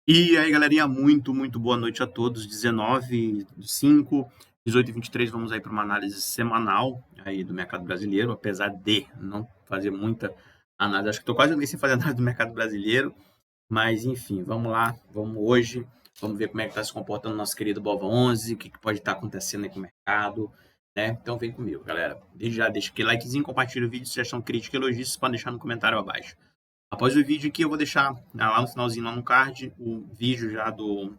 E aí, galerinha, muito boa noite a todos. 19h05, 18h23, vamos aí para uma análise semanal aí do mercado brasileiro, apesar de não fazer muita análise. Acho que estou quase um mês sem fazer análise do mercado brasileiro, mas enfim, vamos lá, vamos hoje, vamos ver como é que está se comportando o nosso querido Bova11, o que pode estar acontecendo aí com o mercado, né? Então vem comigo, galera. Desde já, deixa aquele likezinho, compartilha o vídeo, sugestão, crítica, elogios, vocês podem deixar no comentário abaixo. Após o vídeo aqui, eu vou deixar lá no finalzinho, lá no card, o vídeo já do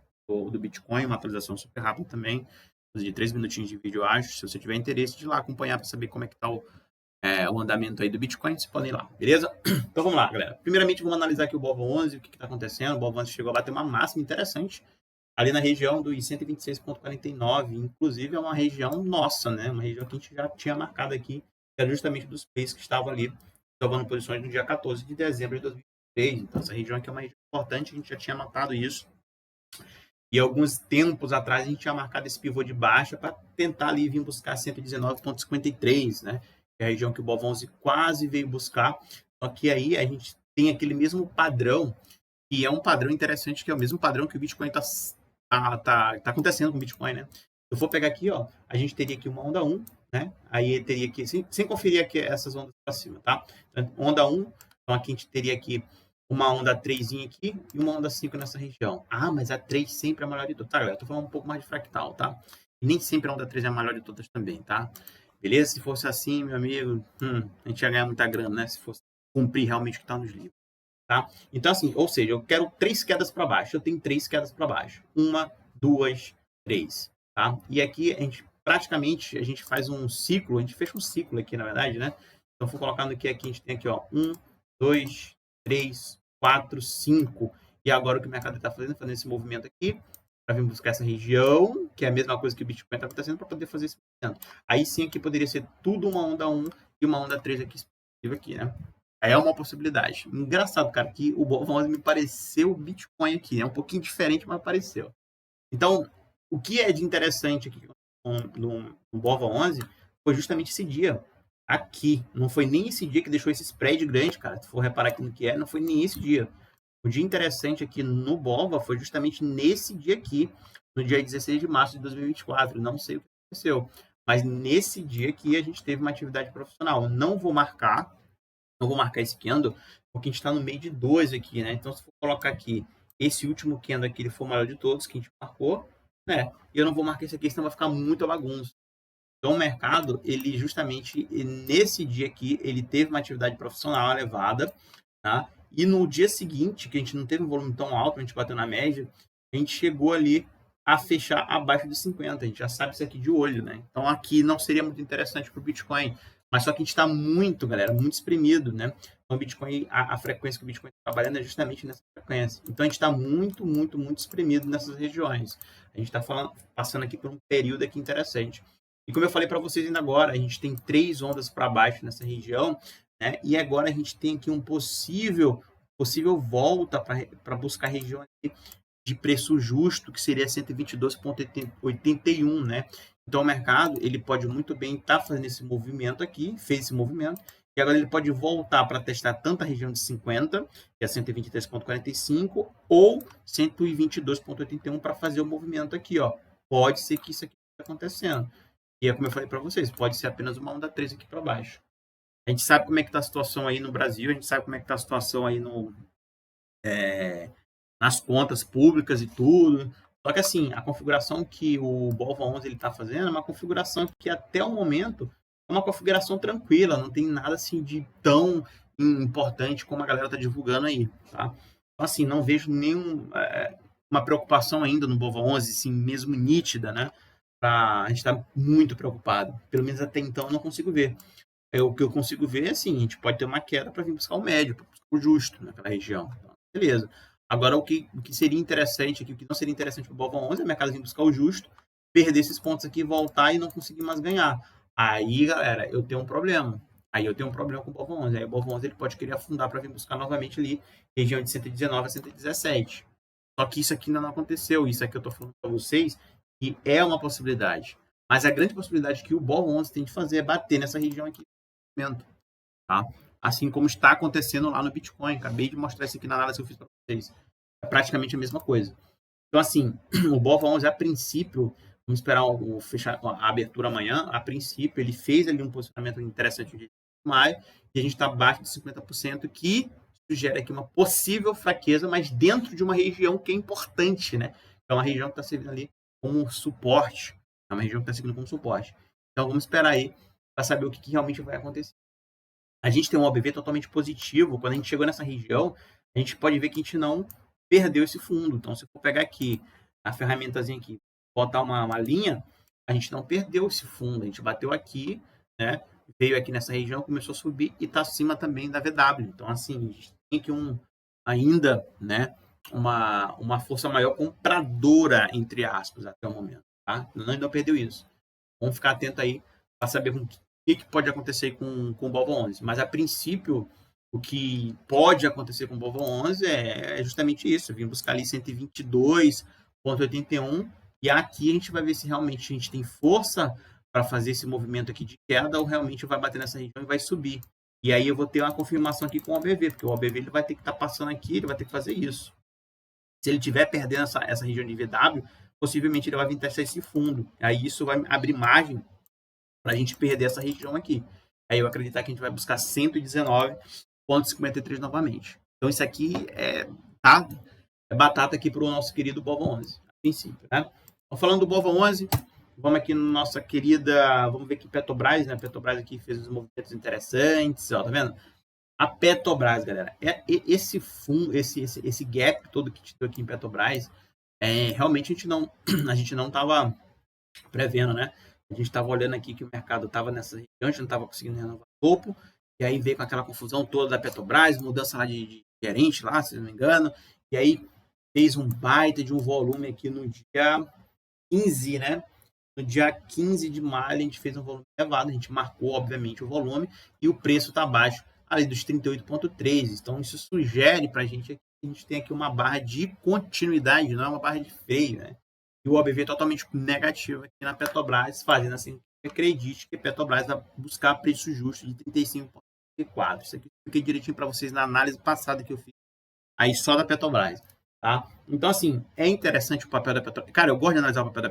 Bitcoin, uma atualização super rápida também, de 3 minutinhos de vídeo, eu acho. Se você tiver interesse de ir lá acompanhar para saber como é que está o andamento aí do Bitcoin, vocês podem ir lá, beleza? Então vamos lá, galera. Primeiramente, vamos analisar aqui o BOVA11, o que está acontecendo. O BOVA11 chegou a bater uma máxima interessante ali na região dos 126,49. Inclusive, é uma região nossa, né? Uma região que a gente já tinha marcado aqui, que era justamente dos players que estavam ali salvando posições no dia 14 de dezembro de 2023. Então, essa região aqui é uma região importante, a gente já tinha notado isso. E alguns tempos atrás a gente tinha marcado esse pivô de baixa para tentar ali vir buscar 119,53, né? Que é a região que o BOV11 quase veio buscar. Só que aí a gente tem aquele mesmo padrão, que é um padrão interessante, que é o mesmo padrão que o Bitcoin tá acontecendo com o Bitcoin, né? Se eu for pegar aqui, ó, a gente teria aqui uma onda 1, né? Aí teria aqui, sem conferir aqui essas ondas para cima, tá? Então, onda 1, então aqui a gente teria aqui uma onda 3 aqui e uma onda 5 nessa região. Ah, mas a 3 sempre é a maior de todas. Tá, galera, eu tô falando um pouco mais de fractal, tá? E nem sempre a onda 3 é a maior de todas também, tá? Beleza? Se fosse assim, meu amigo, a gente ia ganhar muita grana, né? Se fosse cumprir realmente o que tá nos livros. Tá? Então, assim, ou seja, eu quero 3 quedas para baixo. Eu tenho 3 quedas para baixo. 1, 2, 3. Tá? E aqui a gente praticamente faz um ciclo, a gente fecha um ciclo aqui, na verdade, né? Então, vou colocando aqui, a gente tem aqui, ó, 1, 2, 3, 4, 5. E agora o que o mercado está fazendo esse movimento aqui para vir buscar essa região, que é a mesma coisa que o Bitcoin está acontecendo para poder fazer esse movimento. Aí sim aqui poderia ser tudo uma onda 1 e uma onda 3 aqui, né? É uma possibilidade. Engraçado, cara, que o BOVA11 me pareceu o Bitcoin aqui. É um pouquinho diferente, mas pareceu. Então, o que é de interessante aqui no BOVA11 foi justamente esse dia aqui. Não foi nem esse dia que deixou esse spread grande, cara. Se for reparar aqui no que é, não foi nem esse dia. O dia interessante aqui no BOVA foi justamente nesse dia aqui, no dia 16 de março de 2024. Não sei o que aconteceu, mas nesse dia aqui a gente teve uma atividade profissional. Eu não vou marcar esse candle, porque a gente está no meio de 2 aqui, né? Então, se for colocar aqui, esse último candle aqui, ele for o maior de todos que a gente marcou, né? E eu não vou marcar esse aqui, senão vai ficar muita bagunça. Então, o mercado, ele justamente, nesse dia aqui, ele teve uma atividade profissional elevada, tá? E no dia seguinte, que a gente não teve um volume tão alto, a gente bateu na média, a gente chegou ali a fechar abaixo de 50. A gente já sabe isso aqui de olho, né? Então, aqui não seria muito interessante para o Bitcoin. Mas só que a gente está muito, galera, muito espremido, né? Então, o Bitcoin, a frequência que o Bitcoin está trabalhando é justamente nessa frequência. Então, a gente está muito espremido nessas regiões. A gente está passando aqui por um período aqui interessante. E como eu falei para vocês ainda agora, a gente tem 3 ondas para baixo nessa região, né? E agora a gente tem aqui um possível volta para buscar a região aqui de preço justo, que seria 122,81, né? Então, o mercado, ele pode muito bem estar fazendo esse movimento aqui, fez esse movimento, e agora ele pode voltar para testar tanto a região de 50, que é 123,45, ou 122,81 para fazer o movimento aqui, ó. Pode ser que isso aqui esteja acontecendo. E é como eu falei para vocês, pode ser apenas uma onda 3 aqui para baixo. A gente sabe como é que está a situação aí no Brasil, a gente sabe como é que está a situação aí nas contas públicas e tudo. Só que assim, a configuração que o BOVA11 está fazendo é uma configuração que até o momento é uma configuração tranquila, não tem nada assim de tão importante como a galera está divulgando aí, tá? Então assim, não vejo uma preocupação ainda no BOVA11, assim, mesmo nítida, né? A gente está muito preocupado. Pelo menos até então eu não consigo ver. O que eu consigo ver é assim, a gente pode ter uma queda para vir buscar o médio, para buscar o justo naquela região. Então, beleza. Agora, o que seria interessante aqui, o que não seria interessante para o BOVA11 é o mercado vir buscar o justo, perder esses pontos aqui, voltar e não conseguir mais ganhar. Aí, galera, eu tenho um problema. Aí eu tenho um problema com o BOVA11. Aí o BOVA11 ele pode querer afundar para vir buscar novamente ali, região de 119 a 117. Só que isso aqui ainda não aconteceu. Isso aqui eu estou falando para vocês que é uma possibilidade. Mas a grande possibilidade que o BOVA11 tem de fazer é bater nessa região aqui. Tá? Assim como está acontecendo lá no Bitcoin. Acabei de mostrar isso aqui na análise que eu fiz para vocês. é praticamente a mesma coisa. Então, assim, o BOVA11, a princípio, vamos esperar fechar a abertura amanhã, a princípio, ele fez ali um posicionamento interessante de maio, e a gente está abaixo de 50%, que sugere aqui uma possível fraqueza, mas dentro de uma região que é importante, né? É uma região que está servindo ali como suporte. É uma região que está seguindo como suporte. Então, vamos esperar aí para saber o que realmente vai acontecer. A gente tem um OBV totalmente positivo. Quando a gente chegou nessa região, a gente pode ver que a gente não perdeu esse fundo. Então, se eu for pegar aqui a ferramentazinha aqui, botar uma linha, a gente não perdeu esse fundo. A gente bateu aqui, né? Veio aqui nessa região, começou a subir e está acima também da VW. Então, assim, a gente tem aqui ainda, né? Uma força maior compradora, entre aspas, até o momento. Tá? Não perdeu isso. Vamos ficar atento aí para saber o que pode acontecer com o BOVA11. Mas, a princípio, o que pode acontecer com o BOVA11 é justamente isso. Eu vim buscar ali 122,81 e aqui a gente vai ver se realmente a gente tem força para fazer esse movimento aqui de queda ou realmente vai bater nessa região e vai subir. E aí eu vou ter uma confirmação aqui com o OBV, porque o OBV ele vai ter que estar passando aqui, ele vai ter que fazer isso. Se ele estiver perdendo essa região de VW, possivelmente ele vai vir testar esse fundo. Aí isso vai abrir margem para a gente perder essa região aqui. Aí eu acreditar que a gente vai buscar 119,53 novamente. Então isso aqui é batata aqui para o nosso querido BOVA11, a princípio, né? Então, falando do BOVA11, vamos aqui na nossa querida, vamos ver aqui Petrobras, né? Petrobras aqui fez uns movimentos interessantes, ó, tá vendo? A Petrobras, galera, esse fundo, esse gap todo que tirou aqui em Petrobras, realmente a gente não estava prevendo, né? A gente estava olhando aqui que o mercado estava nessa região, a gente não estava conseguindo renovar o topo, e aí veio com aquela confusão toda da Petrobras, mudança lá de gerente lá, se não me engano, e aí fez um baita de um volume aqui no dia 15, né? No dia 15 de maio, a gente fez um volume elevado, a gente marcou, obviamente, o volume, e o preço está abaixo ali dos 38,13. Então, isso sugere para a gente que a gente tem aqui uma barra de continuidade, não é uma barra de freio, né? E o OBV é totalmente negativo aqui na Petrobras, fazendo assim que acredite que a Petrobras vai buscar preço justo de 35,4. Isso aqui eu expliquei direitinho para vocês na análise passada que eu fiz aí só da Petrobras. Tá? Então, assim, é interessante o papel da Petrobras. Cara, eu gosto de analisar o papel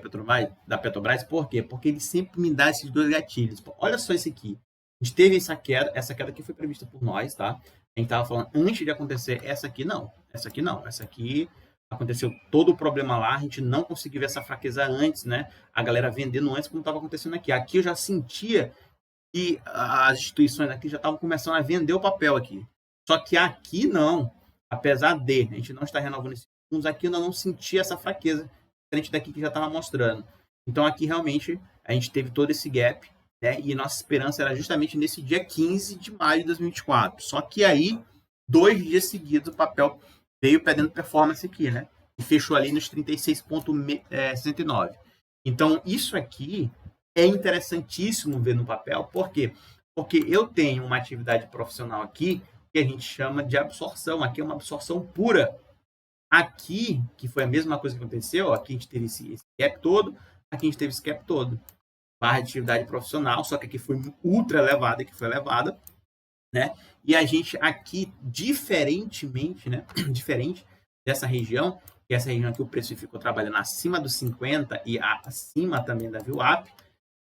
da Petrobras, por quê? Porque ele sempre me dá esses dois gatilhos. Olha só esse aqui. A gente teve essa queda que foi prevista por nós, tá? A gente estava falando antes de acontecer, essa aqui não. Essa aqui aconteceu todo o problema lá, a gente não conseguiu ver essa fraqueza antes, né? A galera vendendo antes, como estava acontecendo aqui. Aqui eu já sentia que as instituições aqui já estavam começando a vender o papel aqui. Só que aqui não. Apesar de a gente não estar renovando esses fundos, aqui eu não senti essa fraqueza diferente daqui que já estava mostrando. Então aqui realmente a gente teve todo esse gap, né? E nossa esperança era justamente nesse dia 15 de maio de 2024. Só que aí, 2 dias seguidos, o papel veio perdendo performance aqui, né? E fechou ali nos 36,69. Então isso aqui é interessantíssimo ver no papel. Por quê? Porque eu tenho uma atividade profissional aqui que a gente chama de absorção. Aqui é uma absorção pura. Aqui, que foi a mesma coisa que aconteceu, ó, aqui a gente teve esse gap todo, aqui a gente teve esse gap todo. Barra de atividade profissional, só que aqui foi ultra elevada, aqui foi elevada, né? E a gente aqui, diferentemente, né? Diferente dessa região, que essa região aqui o preço ficou trabalhando acima dos 50 e acima também da VWAP,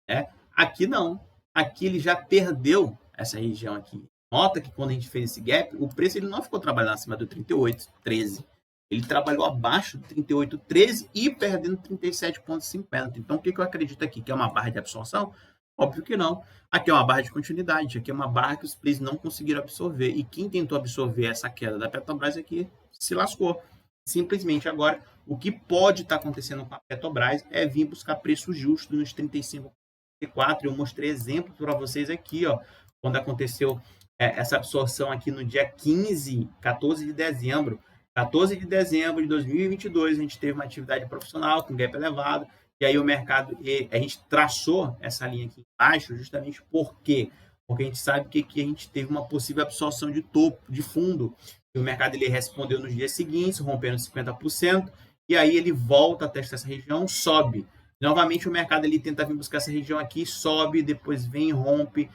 né? Aqui não. Aqui ele já perdeu essa região aqui. Nota que quando a gente fez esse gap, o preço ele não ficou trabalhando acima do 38,13. Ele trabalhou abaixo do 38,13 e perdendo 37,50. Então, o que eu acredito aqui? Que é uma barra de absorção? Óbvio que não. Aqui é uma barra de continuidade. Aqui é uma barra que os players não conseguiram absorver. E quem tentou absorver essa queda da Petrobras aqui se lascou. Simplesmente agora, o que pode estar acontecendo com a Petrobras é vir buscar preço justo nos 35,4. Eu mostrei exemplo para vocês aqui, ó, quando aconteceu essa absorção aqui no dia 14 de dezembro. 14 de dezembro de 2022, a gente teve uma atividade profissional com gap elevado, e aí o mercado, a gente traçou essa linha aqui embaixo justamente por quê? Porque a gente sabe que a gente teve uma possível absorção de topo, de fundo, e o mercado ele respondeu nos dias seguintes, rompendo 50%, e aí ele volta a testar essa região, sobe. Novamente o mercado ele tenta vir buscar essa região aqui, sobe, depois vem, rompe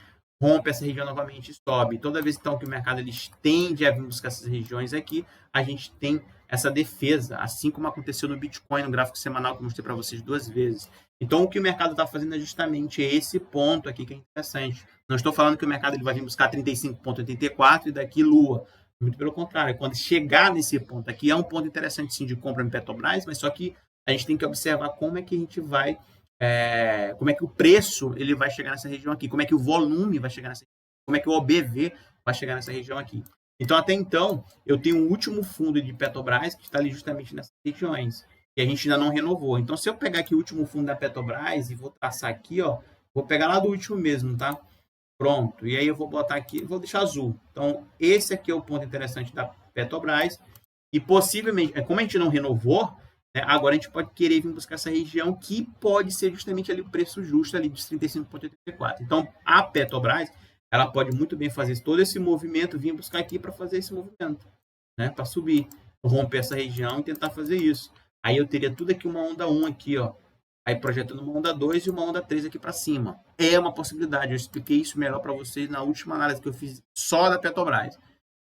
essa região novamente e sobe. Toda vez então que o mercado ele tende a vir buscar essas regiões aqui, a gente tem essa defesa, assim como aconteceu no Bitcoin, no gráfico semanal que eu mostrei para vocês 2 vezes. Então, o que o mercado está fazendo é justamente esse ponto aqui que é interessante. Não estou falando que o mercado ele vai vir buscar 35,84 e daqui lua. Muito pelo contrário, quando chegar nesse ponto aqui, é um ponto interessante sim de compra em Petrobras, mas só que a gente tem que observar como é que a gente vai, como é que o preço ele vai chegar nessa região aqui, como é que o volume vai chegar nessa região, como é que o OBV vai chegar nessa região aqui. Então, até então, eu tenho um último fundo de Petrobras que está ali justamente nessas regiões, que a gente ainda não renovou. Então, se eu pegar aqui o último fundo da Petrobras e vou traçar aqui, ó, vou pegar lá do último mesmo, tá? Pronto. E aí eu vou botar aqui, vou deixar azul. Então, esse aqui é o ponto interessante da Petrobras. E possivelmente, como a gente não renovou, né, agora a gente pode querer vir buscar essa região que pode ser justamente ali o preço justo ali de 35,84. Então, a Petrobras, ela pode muito bem fazer todo esse movimento, vir buscar aqui para fazer esse movimento, né, para subir, romper essa região e tentar fazer isso. Aí eu teria tudo aqui uma onda 1 aqui, ó. Aí projetando uma onda 2 e uma onda 3 aqui para cima. É uma possibilidade. Eu expliquei isso melhor para vocês na última análise que eu fiz só da Petrobras.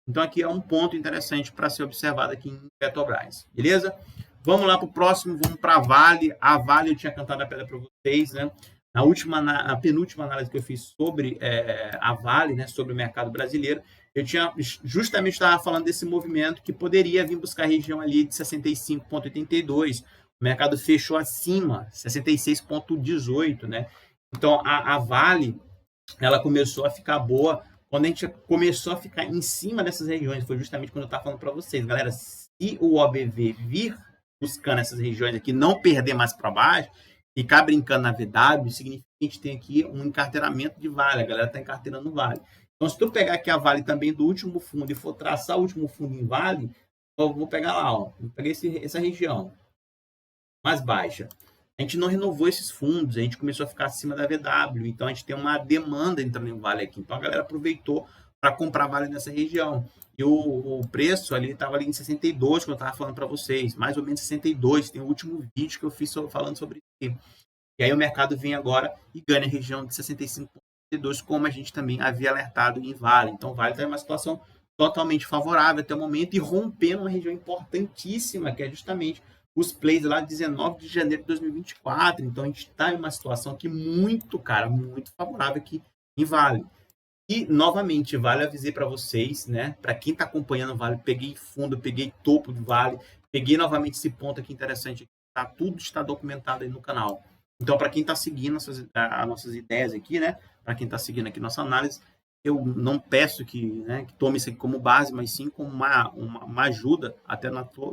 Então aqui é um ponto interessante para ser observado aqui em Petrobras. Beleza? Vamos lá para o próximo, vamos para a Vale. A Vale eu tinha cantado a pedra para vocês, né? Na penúltima análise que eu fiz sobre a Vale, né, sobre o mercado brasileiro, eu tinha justamente estava falando desse movimento que poderia vir buscar a região ali de 65,82. O mercado fechou acima, 66,18, né? Então a Vale ela começou a ficar boa quando a gente começou a ficar em cima dessas regiões. Foi justamente quando eu estava falando para vocês, galera. Se o OBV vir buscando essas regiões aqui, não perder mais para baixo, ficar brincando na VW, significa que a gente tem aqui um encarteiramento de Vale. A galera está encarteirando Vale. Então, se tu pegar aqui a Vale também do último fundo e for traçar o último fundo em Vale, eu vou pegar lá, ó, vou pegar essa região mais baixa. A gente não renovou esses fundos, a gente começou a ficar acima da VW, então a gente tem uma demanda entrando em Vale aqui. Então a galera aproveitou para comprar Vale nessa região. E o preço ali estava ali em 62, que eu estava falando para vocês, mais ou menos 62. Tem o último vídeo que eu fiz falando sobre isso. E aí o mercado vem agora e ganha a região de 65,2, como a gente também havia alertado em Vale. Então Vale está em uma situação totalmente favorável até o momento e rompendo uma região importantíssima, que é justamente os plays lá de 19 de janeiro de 2024. Então a gente está em uma situação aqui muito, cara, muito favorável aqui em Vale. E, novamente, Vale, avisei para vocês, né? Para quem está acompanhando o Vale, peguei fundo, peguei topo de Vale, peguei novamente esse ponto aqui interessante. Tá? Tudo está documentado aí no canal. Então, para quem está seguindo as nossas ideias aqui, né? Para quem está seguindo aqui nossa análise, eu não peço que tome isso aqui como base, mas sim como uma ajuda até na tua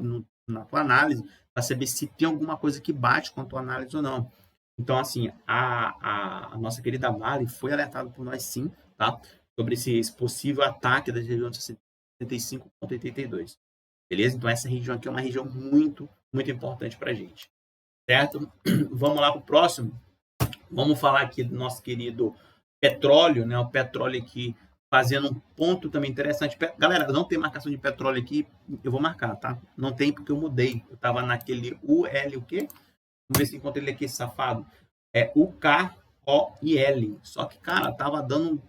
análise, para saber se tem alguma coisa que bate com a tua análise ou não. Então, assim, a nossa querida Vale foi alertada por nós sim, tá? Sobre esse possível ataque da região de 65,82. Beleza? Então, essa região aqui é uma região muito, muito importante para a gente. Certo? Vamos lá para o próximo. Vamos falar aqui do nosso querido petróleo, né? O petróleo aqui fazendo um ponto também interessante. Galera, não tem marcação de petróleo aqui, eu vou marcar, tá? Não tem porque eu mudei. Eu estava naquele UL, o quê? Vamos ver se encontro ele aqui, esse safado. É UKOIL. Só que, cara, tava dando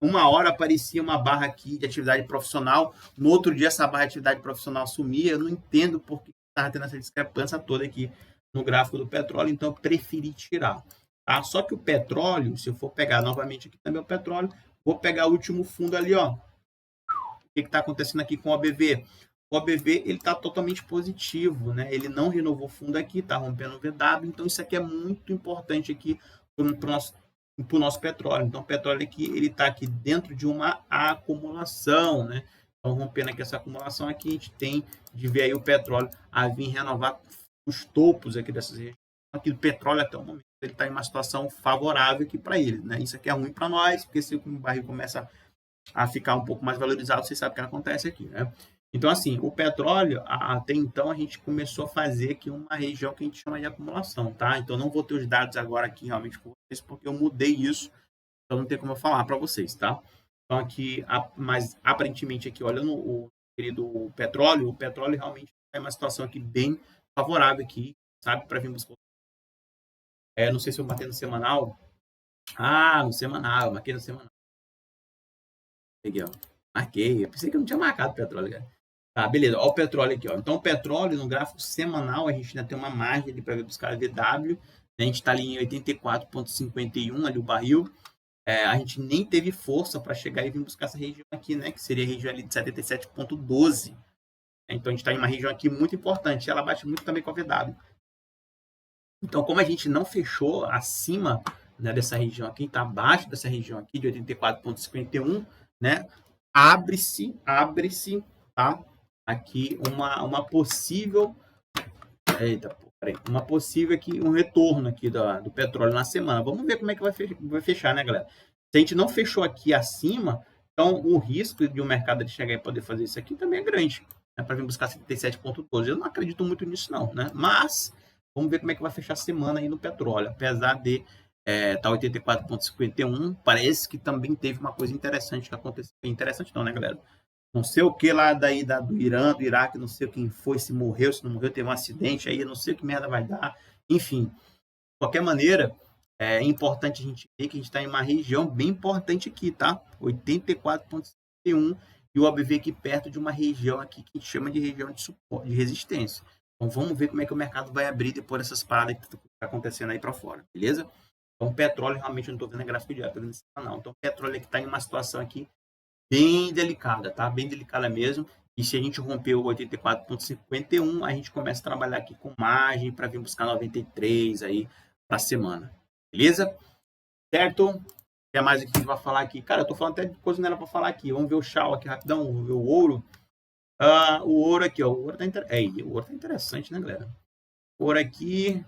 uma hora, aparecia uma barra aqui de atividade profissional. No outro dia, essa barra de atividade profissional sumia. Eu não entendo por que estava tendo essa discrepância toda aqui no gráfico do petróleo. Então, eu preferi tirar. Tá? Só que o petróleo, se eu for pegar novamente aqui também o petróleo, vou pegar o último fundo ali, ó. O que está acontecendo aqui com o OBV? O OBV ele está totalmente positivo, né? Ele não renovou fundo aqui, está rompendo o VW, então isso aqui é muito importante aqui para o nosso petróleo. Então o petróleo aqui ele está aqui dentro de uma acumulação, né? Então rompendo aqui essa acumulação aqui, a gente tem de ver aí o petróleo a vir renovar os topos aqui dessas regiões. Aqui o petróleo até o momento ele está em uma situação favorável aqui para ele, né? Isso aqui é ruim para nós, porque se o barril começa a ficar um pouco mais valorizado, vocês sabem o que acontece aqui, né? Então, assim, o petróleo, até então, a gente começou a fazer aqui uma região que a gente chama de acumulação, tá? Então, não vou ter os dados agora aqui realmente com vocês, porque eu mudei isso, então não tem como eu falar para vocês, tá? Então, aqui, mas aparentemente aqui, olhando o querido o petróleo realmente é uma situação aqui bem favorável aqui, sabe? Para vir buscar. Não sei se eu matei no semanal. No semanal, marquei no semanal. Peguei, ó. Marquei. Eu pensei que eu não tinha marcado o petróleo, cara. Tá, beleza. Olha o petróleo aqui, ó. Então, o petróleo, no gráfico semanal, a gente ainda tem uma margem ali para ver buscar a VW. Né? A gente está ali em 84,51 ali o barril. A gente nem teve força para chegar e vir buscar essa região aqui, né? Que seria a região ali de 77,12. Então, a gente está em uma região aqui muito importante. Ela bate muito também com a VW. Então, como a gente não fechou acima, né, dessa região aqui, está abaixo dessa região aqui de 84,51, né? Abre-se, tá? Aqui uma possível, uma possível aqui, um retorno aqui do petróleo na semana. Vamos ver como é que vai fechar, né, galera? Se a gente não fechou aqui acima, então o risco de um mercado de chegar e poder fazer isso aqui também é grande, né, para vir buscar 77,12. Eu não acredito muito nisso não, né? Mas vamos ver como é que vai fechar a semana aí no petróleo, apesar de tá 84,51, parece que também teve uma coisa interessante que aconteceu. Interessante não, né, galera? Não sei o que lá daí do Irã, do Iraque, não sei quem foi, se morreu, se não morreu, teve um acidente aí, não sei o que merda vai dar. Enfim, de qualquer maneira, é importante a gente ver que a gente está em uma região bem importante aqui, tá? 84,51 e o OBV aqui perto de uma região aqui que a gente chama de região de suporte, de resistência. Então vamos ver como é que o mercado vai abrir depois dessas paradas que estão acontecendo aí para fora, beleza? Então o petróleo realmente eu não estou vendo a gráfico diário, estou vendo esse canal. Então o petróleo aqui está em uma situação aqui bem delicada, tá? Bem delicada mesmo. E se a gente romper o 84,51, a gente começa a trabalhar aqui com margem para vir buscar 93 aí para a semana. Beleza? Certo? O que mais que a gente vai falar aqui? Cara, eu tô falando até de coisa não era para falar aqui. Vamos ver o Shao aqui rapidão, vamos ver o ouro. O ouro aqui, ó. O ouro tá interessante, né, galera? O ouro aqui,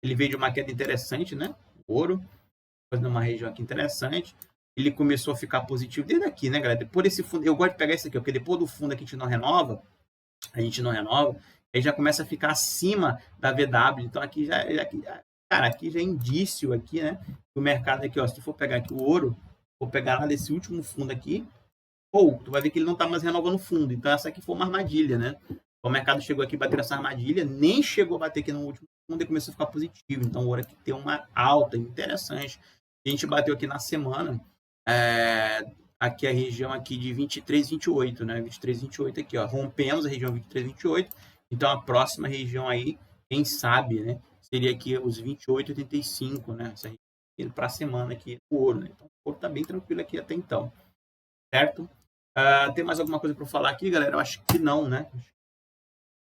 ele veio de uma queda interessante, né? O ouro, fazendo uma região aqui interessante. Ele começou a ficar positivo desde aqui, né, galera? Depois desse fundo, eu gosto de pegar esse aqui, porque depois do fundo aqui a gente não renova, aí já começa a ficar acima da VW. Então aqui cara, aqui já é indício aqui, né? O mercado aqui, ó, se tu for pegar aqui o ouro, vou pegar lá desse último fundo aqui, ou tu vai ver que ele não tá mais renovando o fundo. Então essa aqui foi uma armadilha, né? O mercado chegou aqui, bateu essa armadilha, nem chegou a bater aqui no último fundo e começou a ficar positivo. Então o ouro aqui tem uma alta interessante. A gente bateu aqui na semana, aqui a região aqui de 23,28, né? 23,28 aqui, ó. Rompemos a região 23,28. Então a próxima região aí, quem sabe, né? Seria aqui os 28,85, né? Essa região para a semana aqui, o ouro, né? Então o ouro tá bem tranquilo aqui até então, certo? Tem mais alguma coisa para falar aqui, galera? Eu acho que não, né?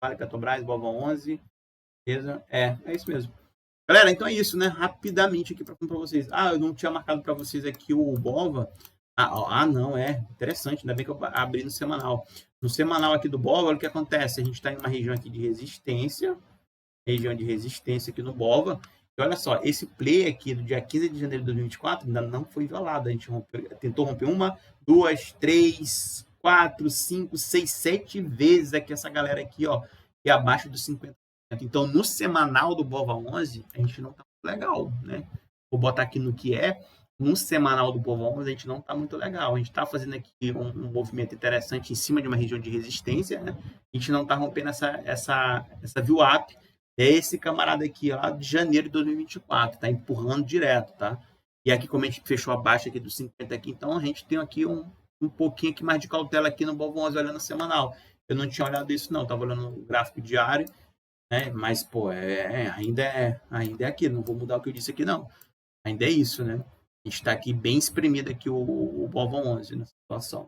Vale Petrobras, Bova 11, beleza? É isso mesmo. Galera, então é isso, né? Rapidamente aqui para vocês. Eu não tinha marcado para vocês aqui o Bova. Não, interessante. Ainda bem que eu abri no semanal. No semanal aqui do Bova, olha o que acontece. A gente está em uma região aqui de resistência. Região de resistência aqui no Bova. E olha só, esse play aqui do dia 15 de janeiro de 2024 ainda não foi violado. A gente tentou romper 1, 2, 3, 4, 5, 6, 7 vezes aqui essa galera aqui, ó, e abaixo dos 50%. Então, no semanal do Bova 11, a gente não tá muito legal, né? Vou botar aqui no que é. No semanal do Bova 11, a gente não tá muito legal. A gente tá fazendo aqui um movimento interessante em cima de uma região de resistência, né? A gente não tá rompendo essa view-up. Esse camarada aqui, lá de janeiro de 2024, tá empurrando direto, tá? E aqui, como a gente fechou abaixo aqui dos 50 aqui, então a gente tem aqui um pouquinho aqui mais de cautela aqui no Bova 11, olhando o semanal. Eu não tinha olhado isso, não. Tava olhando o gráfico diário, né? Mas, pô, ainda é aquilo. Não vou mudar o que eu disse aqui, não. Ainda é isso, né? A gente está aqui bem espremido aqui o Bova 11 nessa situação,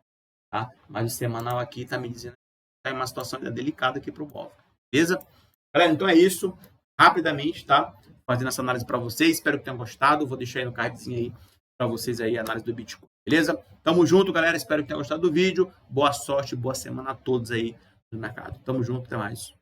tá? Mas o semanal aqui está me dizendo que está em uma situação delicada aqui para o Bova, beleza? Galera, então é isso. Rapidamente, tá? Fazendo essa análise para vocês. Espero que tenham gostado. Vou deixar aí no cardzinho aí para vocês aí a análise do Bitcoin, beleza? Tamo junto, galera. Espero que tenham gostado do vídeo. Boa sorte, boa semana a todos aí no mercado. Tamo junto, até mais.